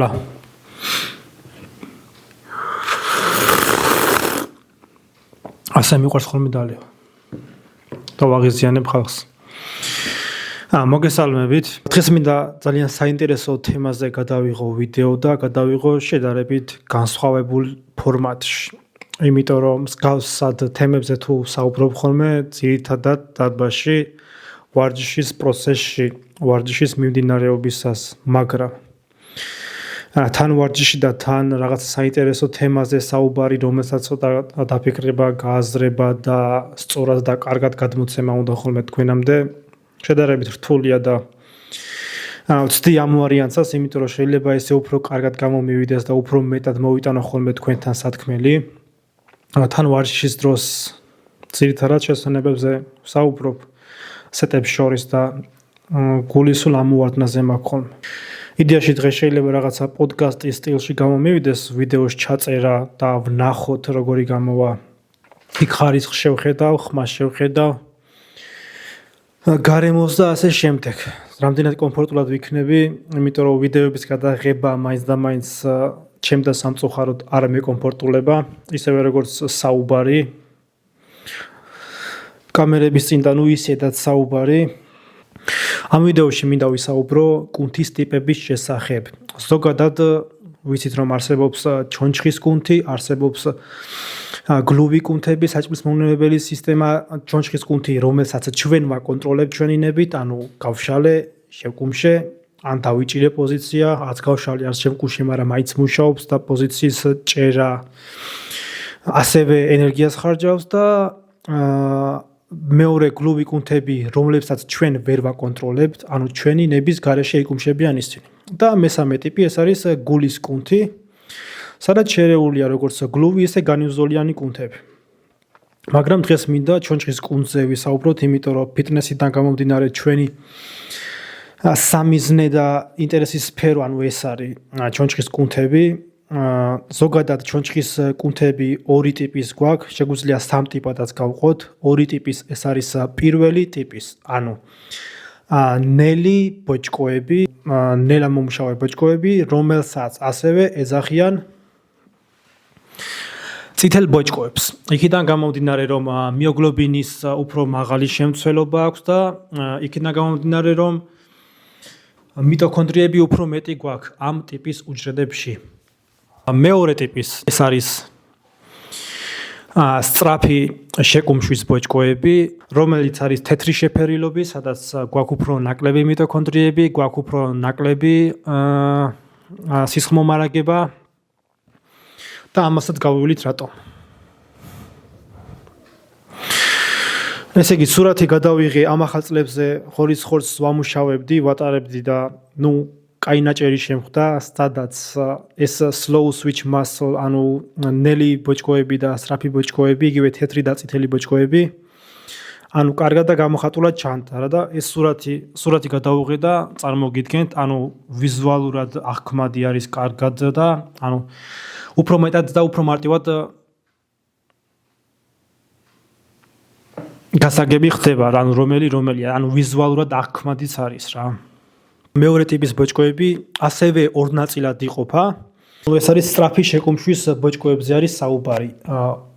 ლა ასე მიყვარს ხოლმე დალევა და ვაღიზიანებ ხალხს. მოგესალმებით. დღეს მინდა ძალიან საინტერესო თემაზე გადავიღო ვიდეო და გადავიღო შედარებით განსხვავებულ ფორმატში. იმიტომ რომ მსგავსად თემებზე თუ საუბრობ ხოლმე ძირითადად დარბაზში ვარჯიშის პროცესში, ვარჯიშის მიმდინარეობისას, მაგრამ თან ვარჯიში და თან რაღაც საინტერესო თემაზე საუბარი, რომელსაც ცოტა დაფიქრება, გააზრება და სწორად და კარგად გადმოცემა უნდა ხოლმე თქვენამდე შედარებით რთულია და ვცდი ამ ვარიანტსაც, იმიტომ რომ შეიძლება ესე უფრო კარგად გამომივიდეს და უფრო მეტად მოვიტანო ხოლმე თქვენთან სათქმელი. თან ვარჯიშის დროს ძირითადად შესვენებებზე საუბრობ სეტებს შორის და გულისულ ამოვარდნაზე მაქვს ხოლმე. იდეაში დღეს შეიძლება რაღაცა პოდკასტის სტილში გამომივიდეს, ვიდეოს ჩაწერა და ვნახოთ როგორი გამოვა. იქ ხარისხს შევხედავ, ხმას შევხედავ, გარემოს და ასე შემდეგ. რამდენად კომფორტულად ვიქნები, იმიტომ რომ ვიდეოების გადაღება მაინც და მაინც ჩემდა სამწუხაროდ არ მეკომფორტულება, ისევე როგორც საუბარი. კამერების წინ და ისედაც საუბარი. ამ ვიდეოში მინდა ვისაუბრო კუნთის ტიპების შესახებ. ზოგადად ვიცით რომ არსებობს ჩონჩხის კუნთი, არსებობს გლუვი კუნთები, საჭმლის მომნელებელი სისტემა, ჩონჩხის კუნთი, რომელსაც ჩვენ ვაკონტროლებთ ჩვენი ნებით, ანუ გავშალე, შევკუმშე, ან დავიჭირე პოზიცია, არც გავშალე, არც შევკუმშე, მაგრამ მაინც მუშაობს და პოზიციის ჭერა ასევე ენერგიას ხარჯავს და მეორე გლუვი კუნთები, რომლებსაც ჩვენ ვერ ვაკონტროლებთ, ანუ ჩვენი ნების გარეშე იკუმშებიან ისინი. და მესამე ტიპი ეს არის გულის კუნთი, სადაც შერეულია როგორც გლუვი, ისე განივზოლიანი კუნთები. მაგრამ დღეს მინდა ჩონჩხის კუნთზე ვისაუბროთ, იმიტომ რომ ფიტნესიდან გამომდინარე ჩვენი სამიზნე და ინტერესის სფერო, ანუ ეს არის ჩონჩხის კუნთები. ზოგადად ჩონჩხის კუნთები ორი ტიპის გვაქვს, შეგვიძლია სამ ტიპადაც გავყოთ. ორი ტიპის ეს არის პირველი ტიპის, ანუ ნელი ბოჭკოები, ნელამომუშავე ბოჭკოები, რომელსაც ასევე ეძახიან წითელ ბოჭკოებს. იქიდან გამომდინარე რომ მიოგლობინის უფრო მაღალი შემცველობა აქვს და იქიდან გამომდინარე რომ მიტოქონდრიები უფრო მეტი გვაქვს ამ ტიპის უჯრედებში. მეორე ტიპის ეს არის სწრაფი შეკუმშვის ბოჭკოები, რომელიც არის თეთრი შეფერილობის, სადაც გვაქვს უფრო ნაკლები მიტოქონდრიები, გვაქვს უფრო ნაკლები სისხლმომარაგება და ამასაც გავუვლით რატომ. ესე იგი, სურათი გადავიღე ამ ახალ წლებზე ხორცს ვამუშავებდი, ვატარებდი და კაი ნაჭერი შემხვდა, სადაც ეს slow switch muscle, ანუ ნელი ბოჭკოები და სწრაფი ბოჭკოები, იგივე თეთრი და წითელი ბოჭკოები, ანუ კარგად და გამოხატულად ჩანდა და ეს სურათი გადავიღე და წარმოგიდგენთ, ანუ ვიზუალურად აღქმადი არის კარგად და ანუ უფრო მეტად და უფრო მარტივად გასაგები ხდება, ანუ რომელია, ანუ ვიზუალურად აღქმადიც არის რა. მეორე ტიპის ბოჭკოები ასევე ორ ნაწილად იყოფა. ეს არის სწრაფი შეკუმშვის ბოჭკოებზე არის საუბარი.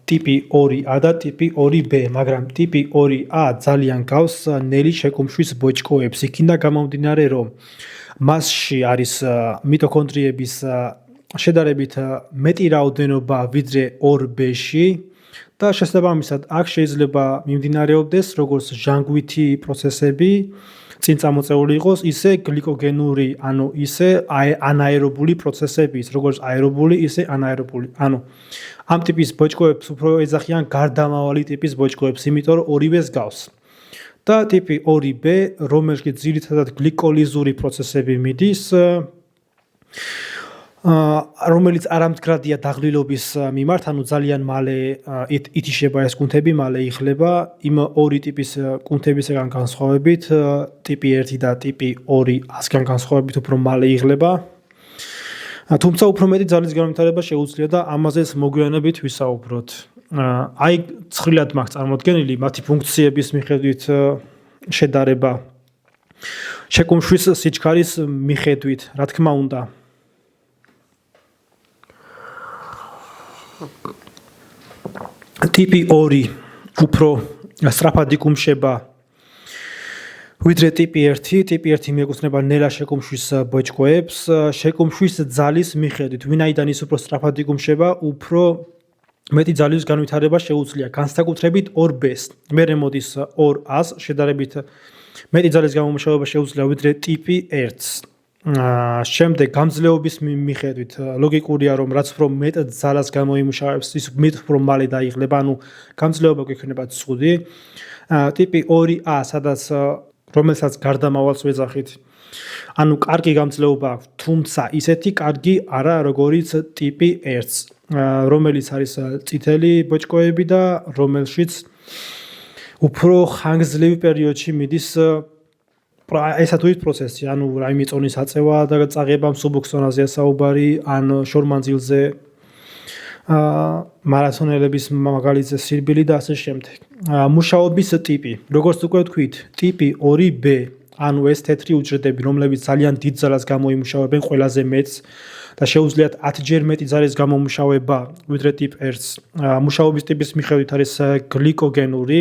ტიპი 2A და ტიპი 2B, მაგრამ ტიპი 2A ძალიან გავს ნელი შეკუმშვის ბოჭკოებს. იქიდან გამომდინარე რომ მასში არის მიტოქონდრიების შედარებით მეტი რაოდენობა ვიდრე 2B-ში და შესაბამისად აქ შეიძლება მიმდინარეობდეს როგორც ჟანგვითი პროცესები, წინ წამოწეული იყოს, ისე გლიკოგენური, ანუ ისე ანაერობული პროცესები, როგორც აერობული, ისე ანაერობული. ანუ ამ ტიპის ბოჭკოებს უფრო ეძახიან გარდამავალი ტიპის ბოჭკოებს, იმიტომ რომ ორივეს გავს. და ტიპი 2B, რომელშიც ძირითადად გლიკოლიზური პროცესები მიდის, რომელიც არამდგრადია დაღლილობის მიმართ, ანუ ძალიან მალე ითიშება ეს კუნთები, მალე იხლება. იმ ორი ტიპის კუნთებისგან განსხვავებით, ტიპი 1 და ტიპი 2-ასგან განსხვავებით უფრო მალე იღლება. თუმცა უფრო მეტი ძალის განვითარება შეუძლია და ამაზეც მოგვიანებით ვისაუბროთ. აი ცხრილად მაქვს წარმოდგენილი მათი ფუნქციების მიხედვით შედარება შეკუმშვის სიჩქარის მიხედვით, რა თქმა უნდა. ტიპი 2 უფრო სწრაფად იკუმშება ვიდრე ტიპი 1. ტიპი 1 მიეკუთვნება ნელა შეკუმშვის ბოჭკოებს. შეკუმშვის ძალის მიხედვით, ვინაიდან ის უფრო სწრაფად იკუმშება, უფრო მეტი ძალის განვითარება შეუძლია. განსაკუთრებით 2B-ს. მერე მოდის 2A-ს, შედარებით მეტი ძალის გამომუშავება შეუძლია ვიდრე ტიპი 1-ს. შემდეგ გამძლეობის მიხედვით ლოგიკურია რომ რაც უფრო მეტ ძალას გამოიმუშავებს, ის მეტ უფრო მალე დაიღლება, ანუ გამძლეობა გვექნება 5. ტიპი 2A, სადაც რომელსაც გარდამავალს ვეძახით. ანუ კარგი გამძლეობა აქვს, თუმცა ისეთი კარგი არა როგორიც ტიპი 1-ს, რომელიც არის წითელი ბოჭკოები და რომელშიც უფრო ხანგრძლივი პერიოდში მიდის ესა თუ ის პროცესი, ანუ რაიმე წონის აწევა და წაღება მსუბუქ ზონაზეა საუბარი, ან შორმანძილზე მარათონელების მაგალითზე სირბილი და ასე შემდეგ. მუშაობის ტიპი, როგორც უკვე ვთქვით, ტიპი 2B, ანუ ეს თეთრი უჯრედები, რომლებიც ძალიან დიდ ძალას გამოიმუშავებენ, ყველაზე მეტს და შეუძლიათ 10-ჯერ მეტი ძალის გამომუშავება ვიდრე ტიპ 1-ს. მუშაობის ტიპის მიხედვით არის გლიკოგენური,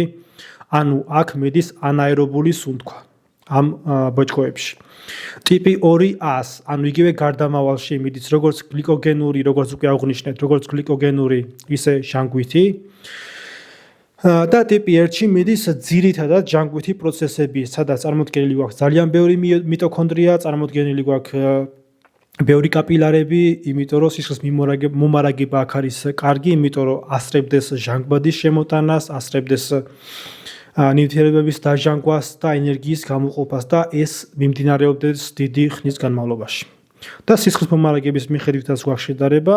ანუ აქ მიდის ანაერობული სუნთქვა ამ ბოჭკოებში. ტიპი 2A-ს, ანუ იგივე გარდამავალში მიდის როგორც გლიკოგენური, როგორც უკვე აღვნიშნეთ, როგორც გლიკოგენური, ისე ჟანგვითი. და ტიპი 1-ში მიდის ძირითადად ჟანგვითი პროცესები, სადაც წარმოდგენილი გვაქვს ძალიან ბევრი მიტოქონდრია, წარმოდგენილი გვაქვს ბევრი კაპილარები, იმიტომ რომ სისხლის მომარაგება აქ არის კარგი, იმიტომ რომ ასწრებდეს ჟანგბადის შემოტანას, ასწრებდეს ნივთიერებების დაჟანგვას და ენერგიის გამოყოფას და ეს მიმდინარეობდეს დიდი ხნის განმავლობაში. და სისხლის მომარაგების მიხედვითაც გვაქვს შედარება,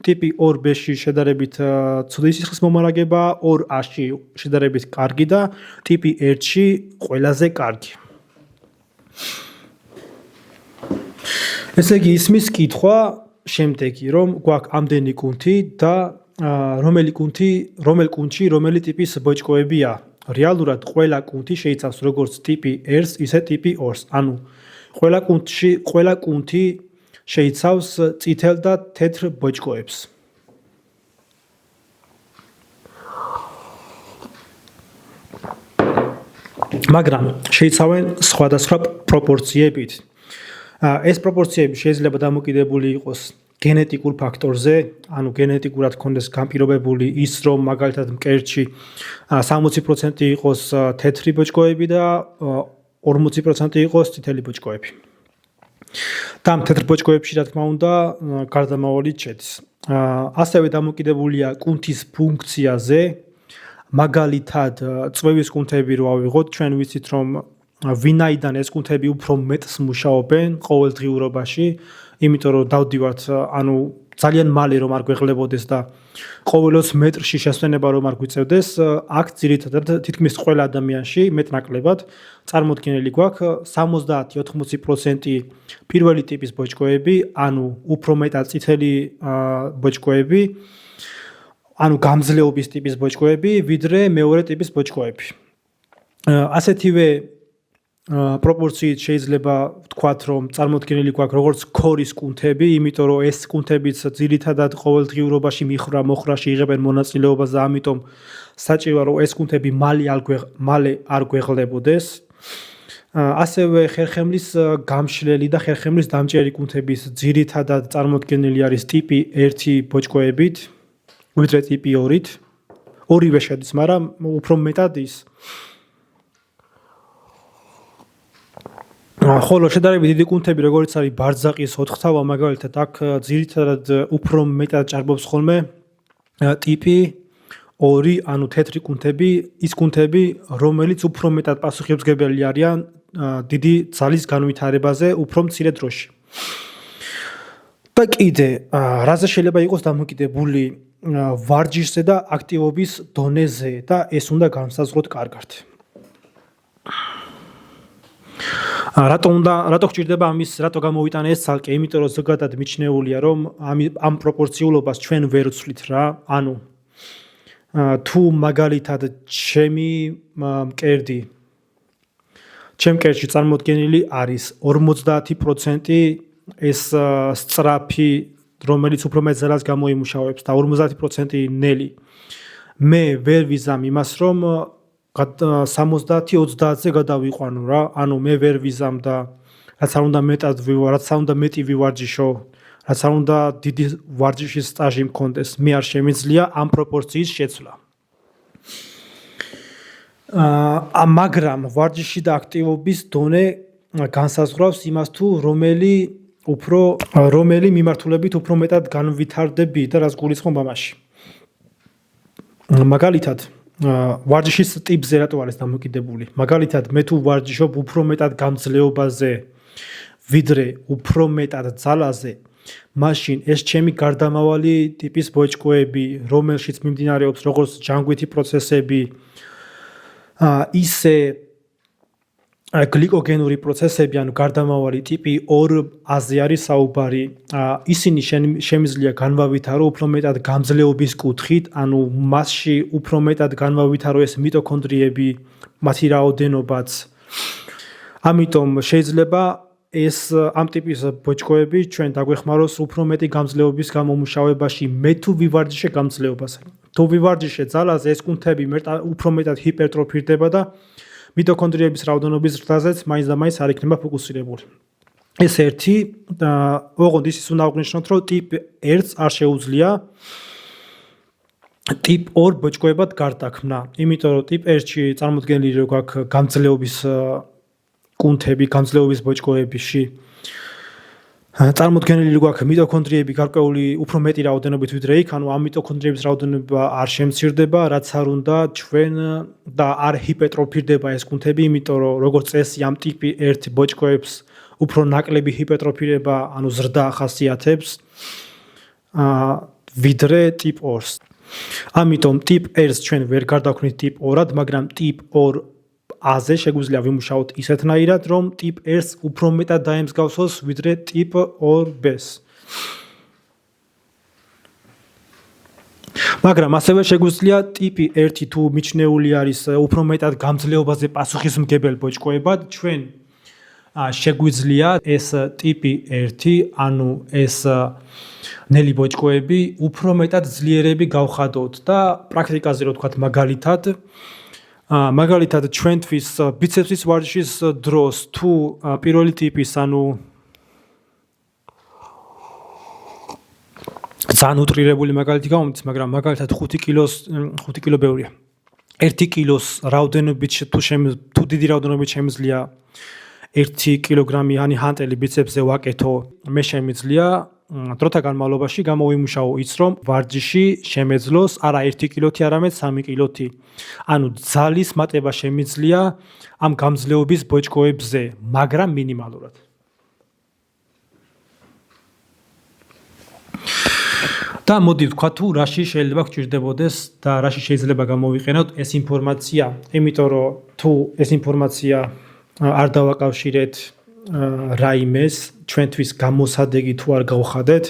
ტიპი 2B-ში შედარებით ცუდი სისხლის მომარაგება, 2A-ში შედარებით კარგი და ტიპი 1-ში ყველაზე კარგი. ესე იგი ისმის კითხვა შემდეგი, რომ გვაქვს ამდენი კუნთი და რომელ კუნთში რომელი ტიპის ბოჭკოებია. რეალურად ყველა კუნთი შეიცავს როგორც ტიპი 1-ს, ისე ტიპი 2-ს. ანუ ყველა კუნთი შეიცავს წითელ და თეთრ ბოჭკოებს. მაგრამ შეიცავენ სხვადასხვა პროპორციებით. ეს პროპორციები შეიძლება დამოკიდებული იყოს გენეტიკურ ფაქტორზე, ანუ გენეტიკურად ქონდეს განპირობებული ის, რომ მაგალითად მკერდში 60% იყოს თეთრი ბოჭკოები და 40% იყოს წითელი ბოჭკოები. და ამ თეთრ ბოჭკოებში, რა თქმა უნდა, გარდამავალიც შედის. ასევე დამოკიდებულია კუნთის ფუნქციაზე, მაგალითად, წვევის კუნთები რო ავიღოთ, ჩვენ ვიცით, რომ ვინაიდან ეს კუნთები უფრო მეტს მუშაობენ ყოველდღიურობაში, იმიტომ რომ დავდივართ, ანუ ძალიან მალე რომ არ გვეღლებოდეს და ყოველ 20 მეტრში შესვენება რომ არ გვიწევდეს, აქ ძირითადად თითქმის ყველა ადამიანში მეტნაკლებად წარმოდგენილი გვაქვს 70-80% პირველი ტიპის ბოჭკოები, ანუ უფრო მეტად წითელი ბოჭკოები, ანუ გამძლეობის ტიპის ბოჭკოები, ვიდრე მეორე ტიპის ბოჭკოები. ასეთივე პროპორციით შეიძლება ვთქვათ, რომ წარმოდგენილი გვაქვს როგორც ქორის კუნთები, იმიტომ რომ ეს კუნთებიც ძირითადად ყოველდღიურობაში მოხრაში იღებენ მონაწილეობას და ამიტომ საჭიროა რომ ეს კუნთები მალე არ გვეღლებოდეს. ასევე ხერხემლის გამშლელი და ხერხემლის დამჭერი კუნთების ძირითადად წარმოდგენილი არის ტიპი 1 ბოჭკოებით, ვიდრე ტიპი 2-ით. ორივე შედის, მაგრამ უფრო მეტად ის. ხოლო შედარებით დიდი კუნთები, როგორც არის ბარძაყის 4-თავა, მაგალითად, აქ ძირითადად უფრო მეტად ჭარბობს ხოლმე ტიპი 2, ანუ თეთრი კუნთები, ის კუნთები, რომელიც უფრო მეტად პასუხისმგებელი არიან დიდი ძალის განვითარებაზე უფრო მცირე დროში. და კიდე, რაზე შეიძლება იყოს დამოკიდებული ვარჯიშზე და აქტივობის დონეზე და ეს უნდა განსაზღვროთ კარგად. რატო გჭირდება რატო გამოვიტანე ეს ცალკე? იმიტომ რომ ზოგადად მიჩნეულია, რომ ამ პროპორციულობას ჩვენ ვერ ვცვლით რა. ანუ თუ მაგალითად ჩემი მკერდში წარმოდგენილი არის 50% ეს სწრაფი რომელიც უფრო მეტ ზარალს გამოიმუშავებს და 50% ნელი. მე ვერ ვიზამ იმას, რომ 70-30-ზე გადავიყვანო რა. ანუ მე ვერ ვიზამ და რაც არ უნდა მეტად რაც არ უნდა მეტი ვივარჯიშო, რაც არ უნდა დიდი ვარჯიშის სტაჟი მქონდეს, მე არ შემიძლია ამ პროპორციის შეცვლა. მაგრამ ვარჯიში და აქტივობის დონე განსაზღვრავს იმას თუ რომელი მიმართულებით უფრო მეტად განვითარდები და რაც გულისხმობ ამაში. მაგალითად, ვარჯიშის ტიპზე რატო არის დამოკიდებული? მაგალითად, მე თუ ვარჯიშობ უფრო მეტად გამძლეობაზე, ვიდრე უფრო მეტად ძალაზე, მაშინ ეს ჩემი გარდამავალი ტიპის ბოჭკოები, რომელშიც მიმდინარეობს როგორც ჯანგვითი პროცესები, ისე გლიკოგენური პროცესები, ანუ გარდამავალი ტიპი 2-აზე არის საუბარი. ისინი შემიძლია განვავითარო უფრო მეტად გამძლეობის კუთხით, ანუ მასში უფრო მეტად განვავითარო ეს მიტოქონდრიები, მათი რაოდენობაც. ამიტომ შეიძლება ეს ამ ტიპის ბოჭკოები ჩვენ დაგვეხმაროს უფრო მეტი გამძლეობის გამომუშავებაში, მე თუ ვივარჯიშე გამძლეობაზე. თუ ვივარჯიშე ძალაზე, ეს კუნთები უფრო მეტად ჰიპერტროფირდება და მიტოქონდრიების რაოდენობის ზრდაზეც მაინც და მაინც არ იქნება ფოკუსირებული. ეს ერთი და ოღონდ ისიც უნდა აღვნიშნოთ, რომ ტიპ 1-ს არ შეუძლია ტიპ 2 ბოჭკოებად გარდაქმნა, იმიტომ რომ ტიპ 1-ში წარმოდგენილი რო გაქვს გამძლეობის კუნთები, გამძლეობის ბოჭკოებიში წარმოდგენილი გვაქვს მიტოქონდრიები გარკვეული უფრო მეტი რაოდენობით ვიდრე იქ, ანუ ამ მიტოქონდრიების რაოდენობა არ შემცირდება, რაც არ უნდა ჩვენ და არ ჰიპერტროფირდება ეს კუნთები, იმიტომ რომ როგორც წესი ამ ტიპი 1 ბოჭკოებს უფრო ნაკლები ჰიპერტროფირება, ანუ ზრდა ახასიათებს ვიდრე ტიპ 2-ს. ამიტომ ტიპ 1-ს ჩვენ ვერ გარდაქმნით ტიპ 2-ად, მაგრამ ტიპ 2-აზე შეგვიძლია ვიმუშაოთ ისეთნაირად, რომ ტიპ 1-ს უფრო მეტად დაემსგავსოს ვიდრე ტიპ 2-ბს. მაგრამ ასევე შეგვიძლია ტიპი 1 თუ მიჩნეული არის უფრო მეტად გამძლეობაზე პასუხისმგებელ ბოჭკოებად, ჩვენ შეგვიძლია ეს ტიპი 1, ანუ ეს ნელი ბოჭკოები უფრო მეტად ძლიერები გავხადოთ და პრაქტიკაზე რო ვთქვათ მაგალითად ჩვენთვის ბიცეპსის ვარჯიშის დროს თუ პირველი ტიპის, ანუ ძალიან უტრირებული მაგალითი გამომდის, მაგრამ მაგალითად 5 კილო ბევრია. 1 კილოს რაოდენობით თუ დიდი რაოდენობით შემიძლია 1 კილოგრამიანი ჰანტელი ბიცეპსზე ვაკეთო, მე შემიძლია დროთა განმავლობაში გამოვიმუშაო ის, რომ ვარჯიში შემეძლოს არა 1 კილოთი, არამედ 3 კილოთი. ანუ ძალის მატება შემიძლია ამ გამძლეობის ბოჭკოებზე, მაგრამ მინიმალურად. და მოდი ვთქვა თუ რაში შეიძლება გჭირდებოდეს და რაში შეიძლება გამოვიყენოთ ეს ინფორმაცია, იმიტომ რომ თუ ეს ინფორმაცია არ დავაკავშირეთ რაიმეს, ჩვენთვის გამოსადეგი თუ არ გავხადეთ,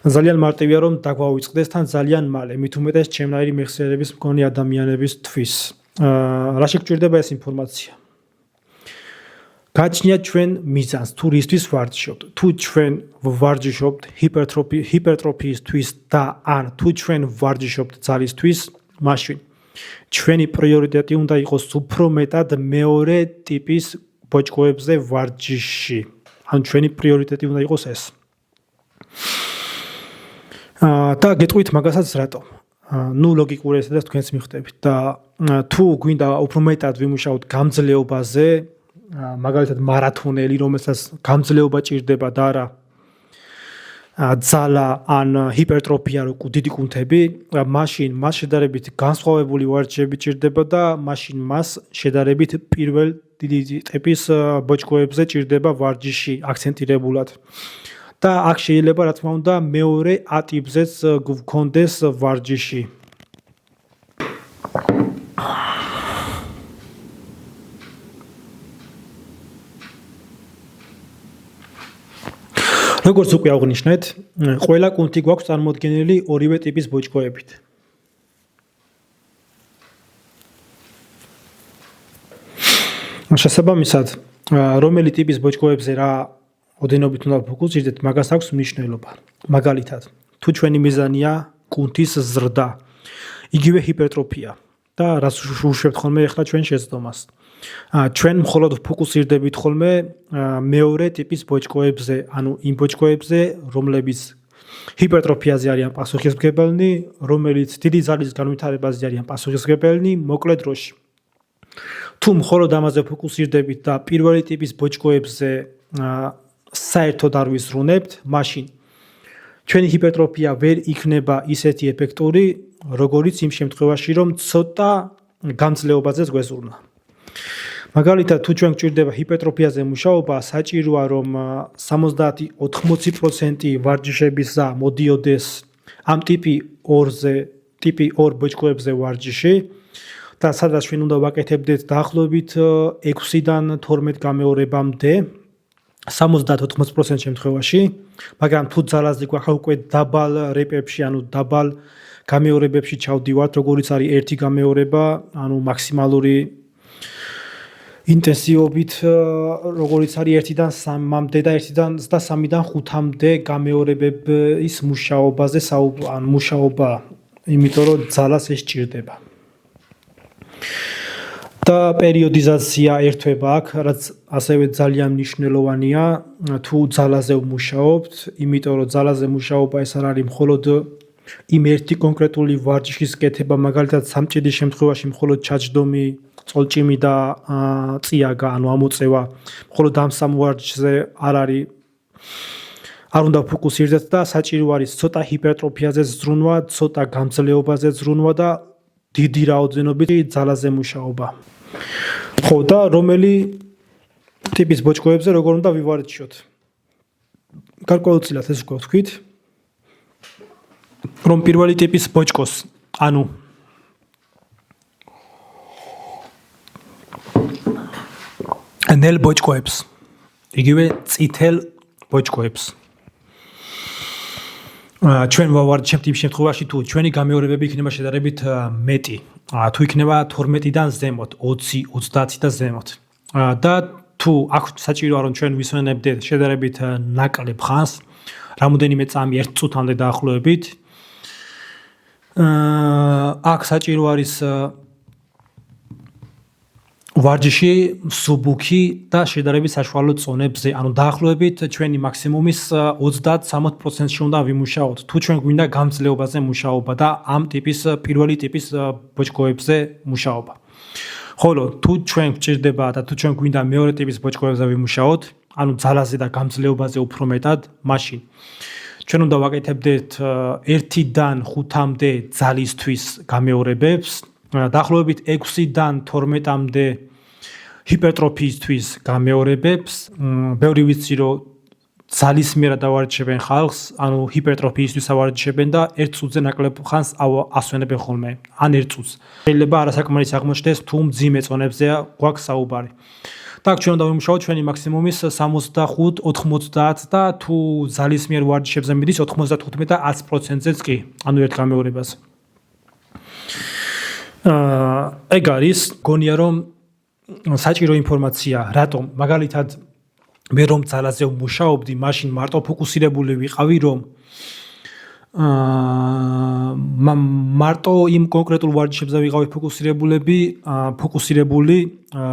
ძალიან მარტივია რომ დაგვავიწყდეს თან ძალიან მალე, მით უმეტეს ჩემნაირი მეხსიერების მქონე ადამიანებისთვის. რაში გჭირდება ეს ინფორმაცია? გაჩნიათ ჩვენ მიზანს, თუ რისთვის ვარჯიშობთ. თუ ჩვენ ვარჯიშობთ ჰიპერტროფიისთვის და ან თუ ჩვენ ვარჯიშობთ ძალისთვის, მაშინ ჩვენი პრიორიტეტი უნდა იყოს უფრო მეტად მეორე ტიპის ბოჭკოებზე ვარჯიში. ან ჩვენი პრიორიტეტი უნდა იყოს ეს. და გეტყვით მაგასაც რატო? ნუ ლოგიკური ესედაც თქვენს მიხვდებით და თუ გვინდა უფრო მეტად ვიმუშაოთ გამძლეობაზე, მაგალითად მარათონელი, რომელსაც გამძლეობა ჭირდება და არა ძალა ან ჰიპერტროფია რო დიდი კუნთები, მაშინ მას შედარებით განსხვავებული ვარჯიშები ჭირდება და მაშინ მას შედარებით პირველ დიდი ტიპის ბოჭკოებზე ჭირდება ვარჯიში აქცენტირებულად. და აქ შეიძლება რა თქმა უნდა მეორე A ტიპზეც გვქონდეს ვარჯიში. როგორც უკვე აღნიშნეთ, ყველა კუნთი გვაქვს წარმოდგენილი ორივე ტიპის ბოჭკოებით. შესაბამისად, რომელი ტიპის ბოჭკოებზე რა ოდენობით უნდა ვფოკუსირდეთ, მაგას აქვს მნიშვნელობა. მაგალითად, თუ ჩვენი მიზანია კუნთის ზრდა, იგივე ჰიპერტროფია და რაც უშვებთ ხოლმე ახლა ჩვენ შეცდომას. ჩვენ მხოლოდ ვფოკუსირდებით ხოლმე მეორე ტიპის ბოჭკოებზე, ანუ იმ ბოჭკოებზე, რომლებიც ჰიპერტროფიაზე არიან პასუხისმგებელნი, რომელიც დიდი ძალის განვითარებაზე არიან პასუხისმგებელნი მოკლე დროში. თუ მხოლოდ ამაზე ფოკუსირდებით და პირველი ტიპის ბოჭკოებზე საერთოდ არ ვიზრუნებთ, მაშინ ჩვენი ჰიპერტროფია ვერ იქნება ისეთი ეფექტური, როგორიც იმ შემთხვევაში, რომ ცოტა გამძლეობაზე გვეზრუნვა. მაგალითად, თუ ჩვენ გვჭირდება ჰიპერტროფიაზე მუშაობა, საჭიროა რომ 70-80% ვარჯიშებისა მოდიოდეს ამ ტიპი 2 ბოჭკოებზე ვარჯიში და სადაც ჩვენ უნდა ვაკეთებდეთ დაახლოებით 6-დან 12 გამეორებამდე 70-80% შემთხვევაში, მაგრამ თუ ძალაზე გვაქვს უკვე დაბალ რეპებში, ანუ დაბალ გამეორებებში ჩავდივართ, როგორიც არის 1 გამეორება, ანუ მაქსიმალური ინტენსივობით, როგორიც არის 1-დან 3-მდე და 1-დან 3-დან 5-მდე გამეორებების მუშაობაზე მუშაობა, იმიტომ რომ ძალას ეს სჭირდება. და პერიოდიზაცია ერთვება აქ, რაც ასევე ძალიან მნიშვნელოვანია, თუ ძალაზე ვმუშაობთ, იმიტომ რომ ძალაზე მუშაობა ეს არ არის მხოლოდ იმ ერთი კონკრეტული ვარჯიშის კეთება, მაგალითად სამჭიდის შემთხვევაში მხოლოდ ჩაჯდომი, წოლჭიმი და წიაგა, ანუ ამოწევა, მხოლოდ ამ სამ ვარჯიშზე არ უნდა ფოკუსირდეთ და საჭირო არის ცოტა ჰიპერტროფიაზე ზრუნვა, ცოტა გამძლეობაზე ზრუნვა და დიდი რაოდენობით ძალაზე მუშაობა. ხო და რომელი ტიპის ბოჭკოებზე როგორ უნდა ვივარჯიშოთ? გარკვეულწილად ეს უკვე ვთქვით, რომ პირველი ტიპის ბოჭკოს, ანუ ნელ ბოჭკოებს, იგივე წითელ ბოჭკოებს. ჩვენ ვავარჯიშებთ იმ შემთხვევაში, თუ ჩვენი გამეორებები იქნება შედარებით მეტი, თუ იქნება 12-დან ზემოთ, 20, 30 და ზემოთ. და თუ აქ საჭიროა რომ ჩვენ ვისვენებდეთ შედარებით ნაკლებ ხანს, რამოდენიმე წამი 1 წუთამდე დაახლოებით. აქ საჭირო არის ვარჯიში მსუბუქი და შედარებით საშუალო წონებზე, ანუ დაახლოებით ჩვენი მაქსიმუმის 30-60%-ში უნდა ვიმუშაოთ, თუ ჩვენ გვინდა გამძლეობაზე მუშაობა და ამ ტიპის პირველი ტიპის ბოჭკოებზე მუშაობა. ხოლო თუ ჩვენ გვჭირდება და თუ ჩვენ გვინდა მეორე ტიპის ბოჭკოებზე ვიმუშაოთ, ანუ ძალაზე და გამძლეობაზე უფრო მეტად, მაშინ ჩვენ უნდა ვაკეთებდეთ 1-დან 5-მდე ძალისთვის გამეორებებს, დაახლოებით 6-დან 12-მდე ჰიპერტროფიისთვის გამეორებებს. ბევრი ვიცი, რომ ძალის მიერად ავარჯიშებენ ხალხს, ანუ ჰიპერტროფიისთვის ავარჯიშებენ და 1 წუთზე ნაკლებ ხანს ასვენებენ ხოლმე, ან 1 წუთს. შეიძლება არასაკმარის აღმოჩნდეს, თუ მძიმე წონებზეა გვაქვს საუბარი. და აქ ჩვენ უნდა ვიმუშაოთ ჩვენი მაქსიმუმის 65-90 და თუ ძალის მიერ ვარჯიშებზე მიდის 95 და 100%-ზეც კი, ანუ ერთ გამეორებას. ეგ არის, გონია რომ საჭირო ინფორმაცია, რატომ მაგალითად მე რომ ძალაზე ვმუშაობდი, მაშინ მარტო ფოკუსირებული ვიყავი, რომ მარტო იმ კონკრეტულ ვარჯიშებზე ვიყავი ფოკუსირებული,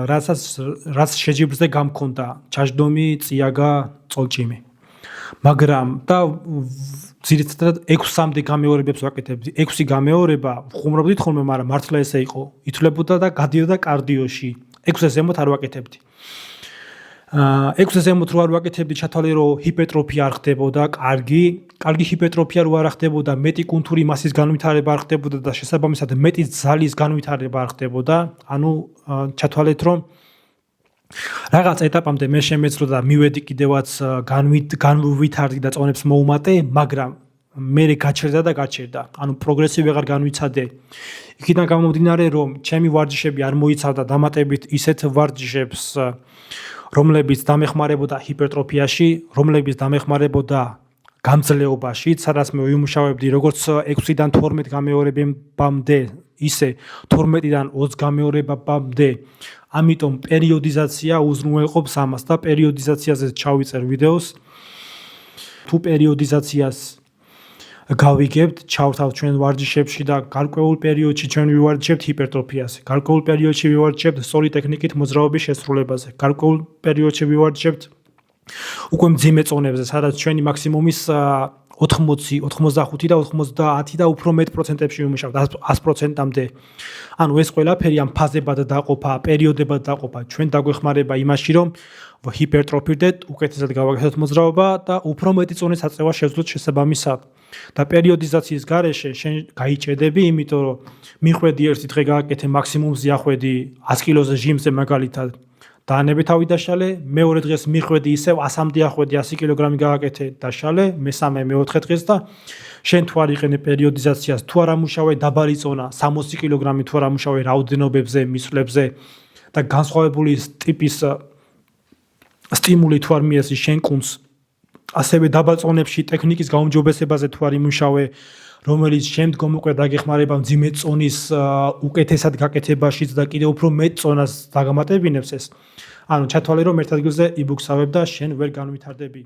რაც შეჯიბრზე გამქონდა, ჩაჯდომი, წიაგა, წოლჭიმი. მაგრამ და ძირითადად 6-მდე გამეორებებს ვაკეთებდი. 6 გამეორება ვხუმრობდით ხოლმე, მაგრამ მართლა ესე იყო. ითვლებოდა და გადიოდა კარდიოში. 6-ზე ზემოთ არ ვაკეთებდი. 6-ზე ზემოთ რო არ ვაკეთებდი, ჩათვალე რომ ჰიპერტროფია არ ხდებოდა, კარგი ჰიპერტროფია რო არ ხდებოდა, მეტი კუნთური მასის განვითარება არ ხდებოდა და შესაბამისად მეტი ძალის განვითარება არ ხდებოდა. ანუ ჩათვალეთ რომ რაღაც ეტაპამდე მე შემეძლო და მივედი კიდევაც განვითარდი და წონებს მოუმატე, მაგრამ მე გაჩერდა. ანუ პროგრესი ვეღარ განვიცადე. იქიდან გამომდინარე, რომ ჩემი ვარჯიშები არ მოიცავდა დამატებით ისეთ ვარჯიშებს, რომლებიც დამეხმარებოდა ჰიპერტროფიაში, რომლებიც დამეხმარებოდა გამძლეობაში, სადაც მე ვიმუშავებდი როგორც 6-დან 12 გამეორებამდე ისე 12-დან 20 გამეორებამდე. ამიტომ პერიოდიზაცია უზრუნველყოფს ამას და პერიოდიზაციაზე ჩავიწერ ვიდეოს. თუ პერიოდიზაციას გავიგებთ, ჩავთავთ ჩვენ ვარჯიშებში და გარკვეულ პერიოდში ჩვენ ვივარჯიშებთ ჰიპერტროფიაზე. გარკვეულ პერიოდში ვივარჯიშებთ სწორი ტექნიკით მოძრაობის შესრულებაზე. გარკვეულ პერიოდში ვივარჯიშებთ უკვე მძიმე წონებზე, სადაც ჩვენი მაქსიმუმის 80, 85 და 90 და უფრო მეტ პროცენტებში ვიმუშავებთ 100%-მდე. ანუ ეს ყველაფერი ამ ფაზებად დაყოფა, პერიოდებად დაყოფა ჩვენ დაგვეხმარება იმაში, რომ ჰიპერტროფირდეთ, უკეთესად გავაკეთოთ მოძრაობა და უფრო მეტი წონის აწევა შევძლოთ შესაბამისად. და პერიოდიზაციის გარეშე შენ გაიჭედები, იმიტომ რომ მიხვედი ერთი დღე გააკეთე მაქსიმუმზე ახვედი 100 კილოზე ჟიმზე მაგალითად. დაანები თავი დაშალე, მეორე დღეს მიხვედი ისევ 100-მდე ახვედი 100 კილოგრამი გააკეთე დაშალე, მესამე მეოთხე დღეს და შენ თუ არ იყენე პერიოდიზაციას, თუ არ ამუშავე დაბალი წონა 60 კილოგრამი თუ არ ამუშავე რაოდენობებზე, მისვლებზე და განსხვავებული ტიპის სტიმული თუ არ მიეცი შენ კუნძს, ასევე დაბალ წონებში ტექნიკის გაუმჯობესებაზე თუ არ იმუშავე, რომელიც შემდგომ უკვე დაგეხმარება მძიმე წონის უკეთესად გაკეთებაშიც და კიდევ უფრო მეტ წონას დაგამატებინებს ეს. ანუ ჩათვალე რომ ერთ ადგილზე იბუქსავებ და შენ ვერ განვითარდები.